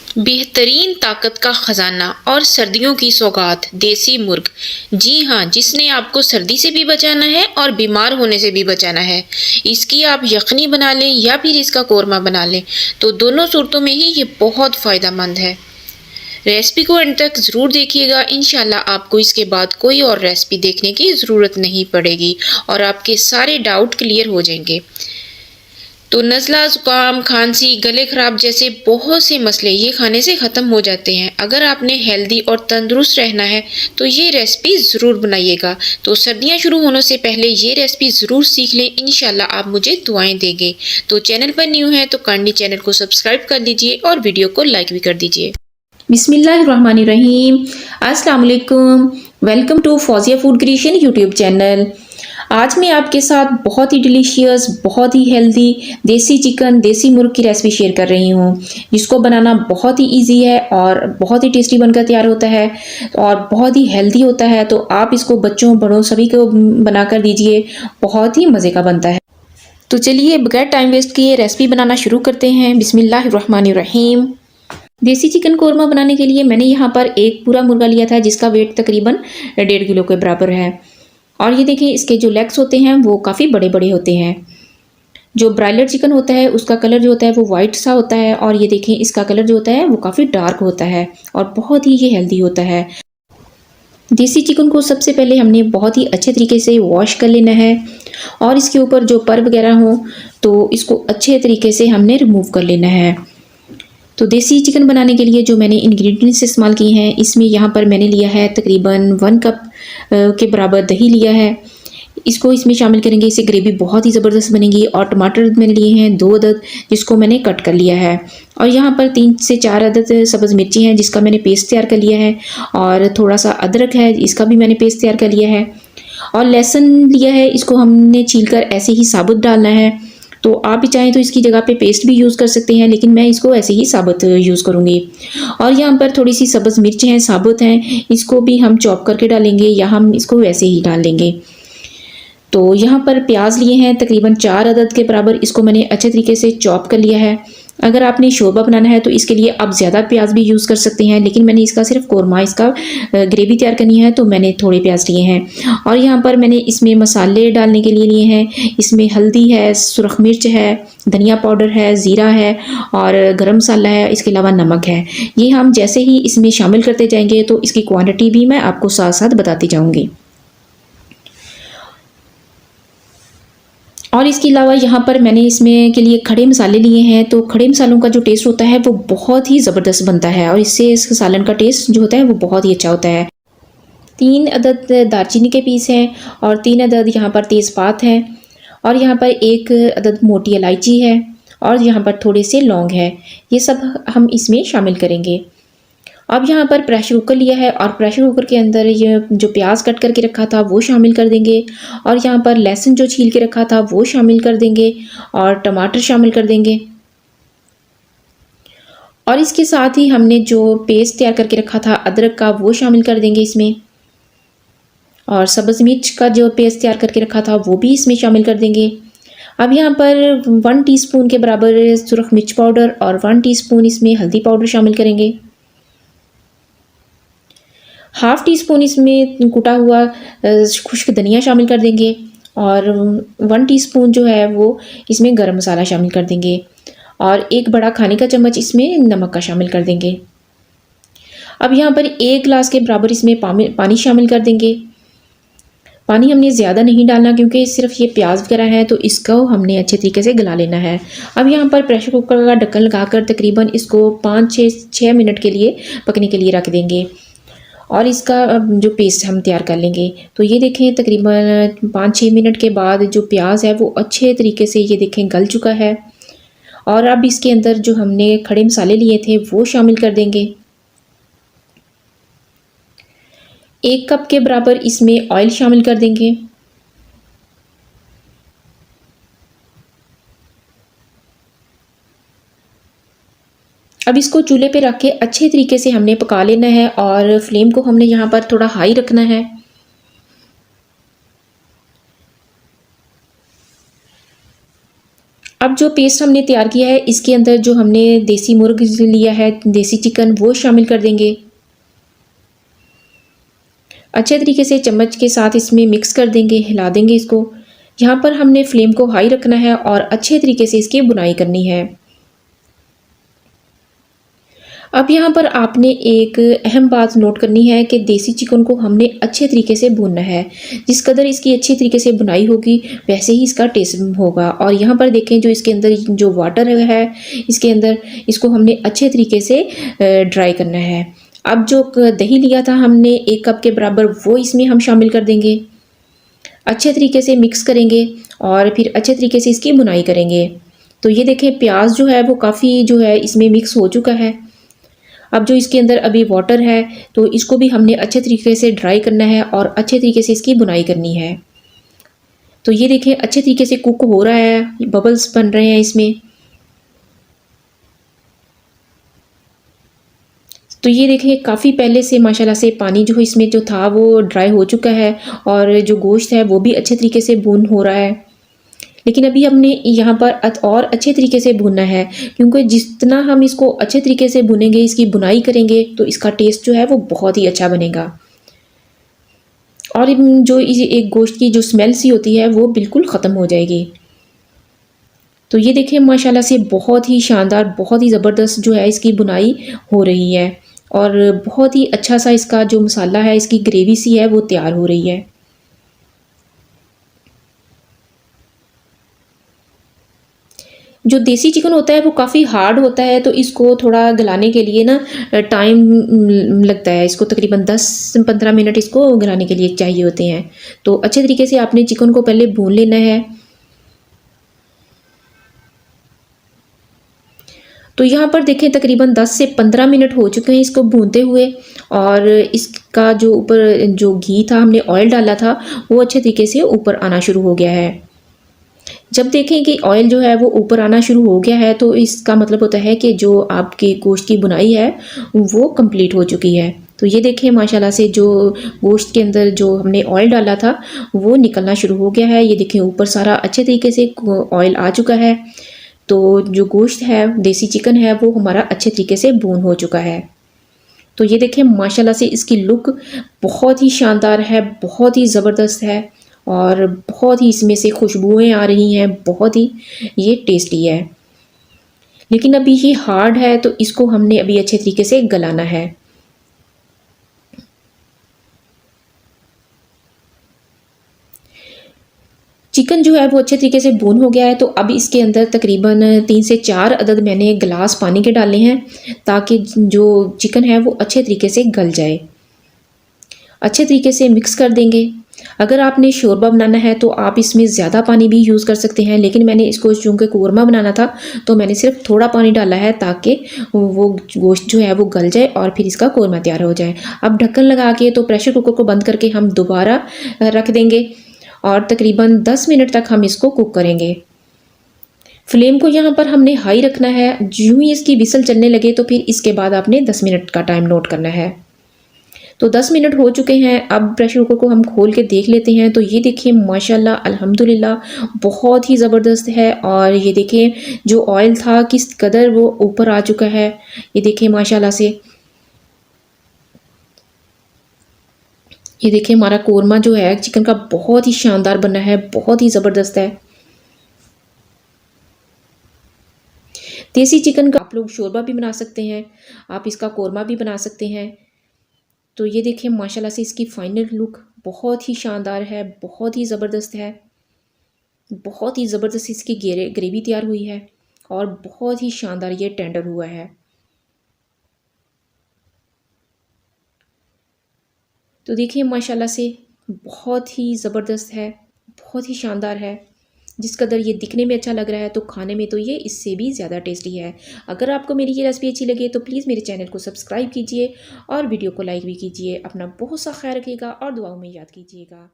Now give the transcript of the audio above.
बेहतरीन ताकत का खजाना और सर्दियों की सौगात देसी मुर्ग। जी हाँ, जिसने आपको सर्दी से भी बचाना है और बीमार होने से भी बचाना है। इसकी आप यखनी बना लें या फिर इसका कोरमा बना लें, तो दोनों सूरतों में ही ये बहुत फ़ायदेमंद है। रेसिपी को अंत तक ज़रूर देखिएगा, इंशाल्लाह आपको इसके बाद कोई और रेसिपी देखने की ज़रूरत नहीं पड़ेगी और आपके सारे डाउट क्लियर हो जाएंगे। तो नज़ला, ज़ुकाम, खांसी, गले ख़राब जैसे बहुत से मसले ये खाने से ख़त्म हो जाते हैं। अगर आपने हेल्दी और तंदुरुस्त रहना है तो ये रेसिपी ज़रूर बनाइएगा। तो सर्दियाँ शुरू होने से पहले ये रेसिपी ज़रूर सीख लें, इंशाल्लाह आप मुझे दुआएं देंगे। तो चैनल पर न्यू हैं तो काइंडली चैनल को सब्सक्राइब कर लीजिए और वीडियो को लाइक भी कर दीजिए। बिस्मिल्लाहिर्रहमानिर्रहीम। अस्सलाम वालेकुम। Welcome to Fauzia food creation YouTube channel. आज मैं आपके साथ बहुत ही डिलीशियस, बहुत ही हेल्दी देसी चिकन, देसी मुर्ग की रेसिपी शेयर कर रही हूँ, जिसको बनाना बहुत ही इजी है और बहुत ही टेस्टी बनकर तैयार होता है और बहुत ही हेल्दी होता है। तो आप इसको बच्चों, बड़ों सभी को बनाकर दीजिए, बहुत ही मज़े का बनता है। तो चलिए बगैर टाइम वेस्ट किए रेसिपी बनाना शुरू करते हैं। बिस्मिल्लाहिर्रहमानिर्रहीम। देसी चिकन कोरमा बनाने के लिए मैंने यहाँ पर एक पूरा मुर्गा लिया था, जिसका वेट तकरीबन 1.5 किलो के बराबर है। और ये देखें, इसके जो लेग्स होते हैं वो काफ़ी बड़े बड़े होते हैं। जो ब्रायलर चिकन होता है उसका कलर जो होता है वो वाइट सा होता है, और ये देखें इसका कलर जो होता है वो काफ़ी डार्क होता है और बहुत ही ये हेल्दी होता है। देसी चिकन को सबसे पहले हमने बहुत ही अच्छे तरीके से वॉश कर लेना है और इसके ऊपर जो पर वगैरह हो तो इसको अच्छे तरीके से हमने रिमूव कर लेना है। तो देसी चिकन बनाने के लिए जो मैंने इंग्रेडिएंट्स इस्तेमाल किए हैं, इसमें यहाँ पर मैंने लिया है तकरीबन 1 कप के बराबर दही लिया है। इसको इसमें शामिल करेंगे, इससे ग्रेवी बहुत ही ज़बरदस्त बनेगी। और टमाटर मैंने लिए हैं 2 अदद, जिसको मैंने कट कर लिया है। और यहाँ पर 3 से 4 अदद सब्ज़ मिर्ची हैं, जिसका मैंने पेस्ट तैयार कर लिया है। और थोड़ा सा अदरक है, इसका भी मैंने पेस्ट तैयार कर लिया है। और लहसुन लिया है, इसको हमने छीलकर ऐसे ही साबुत डालना है। तो आप भी चाहें तो इसकी जगह पे पेस्ट भी यूज़ कर सकते हैं, लेकिन मैं इसको ऐसे ही साबुत यूज़ करूँगी। और यहाँ पर थोड़ी सी सब्ज़ मिर्च हैं, साबुत हैं, इसको भी हम चॉप करके डालेंगे या हम इसको वैसे ही डाल लेंगे। तो यहाँ पर प्याज लिए हैं तकरीबन 4 अदद के बराबर, इसको मैंने अच्छे तरीके से चॉप कर लिया है। अगर आपने शोरबा बनाना है तो इसके लिए आप ज़्यादा प्याज भी यूज़ कर सकते हैं, लेकिन मैंने इसका सिर्फ कोरमा, इसका ग्रेवी तैयार करनी है तो मैंने थोड़े प्याज लिए हैं। और यहाँ पर मैंने इसमें मसाले डालने के लिए हैं, इसमें हल्दी है, सुरख मिर्च है, धनिया पाउडर है, ज़ीरा है और गरम मसाला है, इसके अलावा नमक है। ये हम जैसे ही इसमें शामिल करते जाएंगे तो इसकी क्वान्टिटी भी मैं आपको साथ साथ बताती जाऊँगी। और इसके अलावा यहाँ पर मैंने इसमें के लिए खड़े मसाले लिए हैं। तो खड़े मसालों का जो टेस्ट होता है वो बहुत ही ज़बरदस्त बनता है और इससे इस सालन का टेस्ट जो होता है वो बहुत ही अच्छा होता है। 3 अदद दालचीनी के पीस हैं और 3 अदद यहाँ पर तेज़पात है और यहाँ पर 1 अदद मोटी इलायची है और यहाँ पर थोड़े से लौंग है। ये सब हम इसमें शामिल करेंगे। अब यहाँ पर प्रेशर कुकर लिया है और प्रेशर कुकर के अंदर ये जो प्याज कट करके रखा था वो शामिल कर देंगे और यहाँ पर लहसुन जो छील के रखा था वो शामिल कर देंगे और टमाटर शामिल कर देंगे। और इसके साथ ही हमने जो पेस्ट तैयार करके रखा था अदरक का वो शामिल कर देंगे इसमें। और सब्ज़ मिर्च का जो पेस्ट तैयार करके रखा था वो भी इसमें शामिल कर देंगे। अब यहाँ पर 1 टीस्पून के बराबर सुरख मिर्च पाउडर और 1 टीस्पून इसमें हल्दी पाउडर शामिल करेंगे। हाफ़ टी स्पून इसमें कुटा हुआ खुश्क धनिया शामिल कर देंगे और 1 टीस्पून जो है वो इसमें गरम मसाला शामिल कर देंगे और 1 बड़ा खाने का चम्मच इसमें नमक का शामिल कर देंगे। अब यहाँ पर 1 गिलास के बराबर इसमें पानी शामिल कर देंगे। पानी हमने ज़्यादा नहीं डालना क्योंकि सिर्फ ये प्याज वगैरह है तो इसको हमने अच्छे तरीके से गला लेना है। अब यहाँ पर प्रेशर कुकर का ढक्कन लगाकर तकरीबन इसको 5-6 मिनट के लिए पकने के लिए रख देंगे और इसका जो पेस्ट हम तैयार कर लेंगे। तो ये देखें तकरीबन 5-6 मिनट के बाद जो प्याज है वो अच्छे तरीके से ये देखें गल चुका है। और अब इसके अंदर जो हमने खड़े मसाले लिए थे वो शामिल कर देंगे। 1 कप के बराबर इसमें ऑयल शामिल कर देंगे। अब इसको चूल्हे पे रख के अच्छे तरीके से हमने पका लेना है और फ्लेम को हमने यहाँ पर थोड़ा हाई रखना है। अब जो पेस्ट हमने तैयार किया है इसके अंदर जो हमने देसी मुर्ग लिया है, देसी चिकन, वो शामिल कर देंगे। अच्छे तरीके से चम्मच के साथ इसमें मिक्स कर देंगे, हिला देंगे इसको। यहाँ पर हमने फ्लेम को हाई रखना है और अच्छे तरीके से इसकी बुनाई करनी है। अब यहाँ पर आपने एक अहम बात नोट करनी है कि देसी चिकन को हमने अच्छे तरीके से भूनना है। जिस कदर इसकी अच्छी तरीके से बुनाई होगी वैसे ही इसका टेस्ट होगा। और यहाँ पर देखें जो इसके अंदर जो वाटर है इसके अंदर, इसको हमने अच्छे तरीके से ड्राई करना है। अब जो दही लिया था हमने 1 कप के बराबर, वो इसमें हम शामिल कर देंगे। अच्छे तरीके से मिक्स करेंगे और फिर अच्छे तरीके से इसकी बुनाई करेंगे। तो ये देखें प्याज जो है वो काफ़ी जो है इसमें मिक्स हो चुका है। अब जो इसके अंदर अभी वाटर है तो इसको भी हमने अच्छे तरीके से ड्राई करना है और अच्छे तरीके से इसकी बुनाई करनी है। तो ये देखें अच्छे तरीके से कुक हो रहा है, बबल्स बन रहे हैं इसमें। तो ये देखें काफ़ी पहले से माशाल्लाह से पानी जो इसमें जो था वो ड्राई हो चुका है और जो गोश्त है वो भी अच्छे तरीके से भून हो रहा है। लेकिन अभी हमने यहाँ पर और अच्छे तरीके से भूनना है, क्योंकि जितना हम इसको अच्छे तरीके से भुनेंगे, इसकी बुनाई करेंगे, तो इसका टेस्ट जो है वो बहुत ही अच्छा बनेगा। और जो एक गोश्त की जो स्मेल सी होती है वो बिल्कुल ख़त्म हो जाएगी। तो ये देखिए माशाल्लाह से बहुत ही शानदार, बहुत ही ज़बरदस्त जो है इसकी बुनाई हो रही है और बहुत ही अच्छा सा इसका जो मसाला है, इसकी ग्रेवी सी है वो तैयार हो रही है। जो देसी चिकन होता है वो काफ़ी हार्ड होता है, तो इसको थोड़ा गलाने के लिए ना टाइम लगता है। इसको तकरीबन 10-15 मिनट इसको गलाने के लिए चाहिए होते हैं। तो अच्छे तरीके से आपने चिकन को पहले भून लेना है। तो यहाँ पर देखें तकरीबन 10 से 15 मिनट हो चुके हैं इसको भूनते हुए और इसका जो ऊपर जो घी था, हमने ऑयल डाला था, वो अच्छे तरीके से ऊपर आना शुरू हो गया है। जब देखें कि ऑयल जो है वो ऊपर आना शुरू हो गया है तो इसका मतलब होता है कि जो आपकी गोश्त की बुनाई है वो कंप्लीट हो चुकी है। तो ये देखें माशाल्लाह से जो गोश्त के अंदर जो हमने ऑयल डाला था वो निकलना शुरू हो गया है। ये देखें ऊपर सारा अच्छे तरीके से ऑयल आ चुका है। तो जो गोश्त है, देसी चिकन है, वो हमारा अच्छे तरीके से भून हो चुका है। तो ये देखें माशाल्लाह से इसकी लुक बहुत ही शानदार है, बहुत ही ज़बरदस्त है और बहुत ही इसमें से खुशबुएं आ रही हैं, बहुत ही ये टेस्टी है। लेकिन अभी ये हार्ड है तो इसको हमने अभी अच्छे तरीके से गलाना है। चिकन जो है वो अच्छे तरीके से भून हो गया है। तो अब इसके अंदर तकरीबन 3 से 4 अदद मैंने गिलास पानी के डाले हैं ताकि जो चिकन है वो अच्छे तरीके से गल जाए। अच्छे तरीके से मिक्स कर देंगे। अगर आपने शोरबा बनाना है तो आप इसमें ज़्यादा पानी भी यूज़ कर सकते हैं, लेकिन मैंने इसको चूँकि कोरमा बनाना था तो मैंने सिर्फ थोड़ा पानी डाला है ताकि वो गोश्त जो है वो गल जाए और फिर इसका कोरमा तैयार हो जाए। अब ढक्कन लगा के तो प्रेशर कुकर को बंद करके हम दोबारा रख देंगे और तकरीबन 10 मिनट तक हम इसको कुक करेंगे। फ्लेम को यहाँ पर हमने हाई रखना है। यूँ ही इसकी विसल चलने लगे तो फिर इसके बाद आपने 10 मिनट का टाइम नोट करना है। तो 10 मिनट हो चुके हैं। अब प्रेशर कुकर को हम खोल के देख लेते हैं। तो ये देखिए माशाल्लाह अल्हम्दुलिल्लाह बहुत ही ज़बरदस्त है और ये देखिए जो ऑयल था किस कदर वो ऊपर आ चुका है। ये देखिए माशाल्लाह से, ये देखिए हमारा कोरमा जो है चिकन का बहुत ही शानदार बना है, बहुत ही ज़बरदस्त है। देसी चिकन का आप लोग शोरबा भी बना सकते हैं, आप इसका कोरमा भी बना सकते हैं। तो ये देखिए माशाल्लाह से इसकी फाइनल लुक बहुत ही शानदार है, बहुत ही ज़बरदस्त है। बहुत ही ज़बरदस्त इसकी ग्रेवी तैयार हुई है और बहुत ही शानदार ये टेंडर हुआ है। तो देखिए माशाल्लाह से बहुत ही ज़बरदस्त है, बहुत ही शानदार है। जिस कदर ये दिखने में अच्छा लग रहा है तो खाने में तो ये इससे भी ज़्यादा टेस्टी है। अगर आपको मेरी ये रेसिपी अच्छी लगे तो प्लीज़ मेरे चैनल को सब्सक्राइब कीजिए और वीडियो को लाइक भी कीजिए। अपना बहुत सा ख्याल रखिएगा और दुआओं में याद कीजिएगा।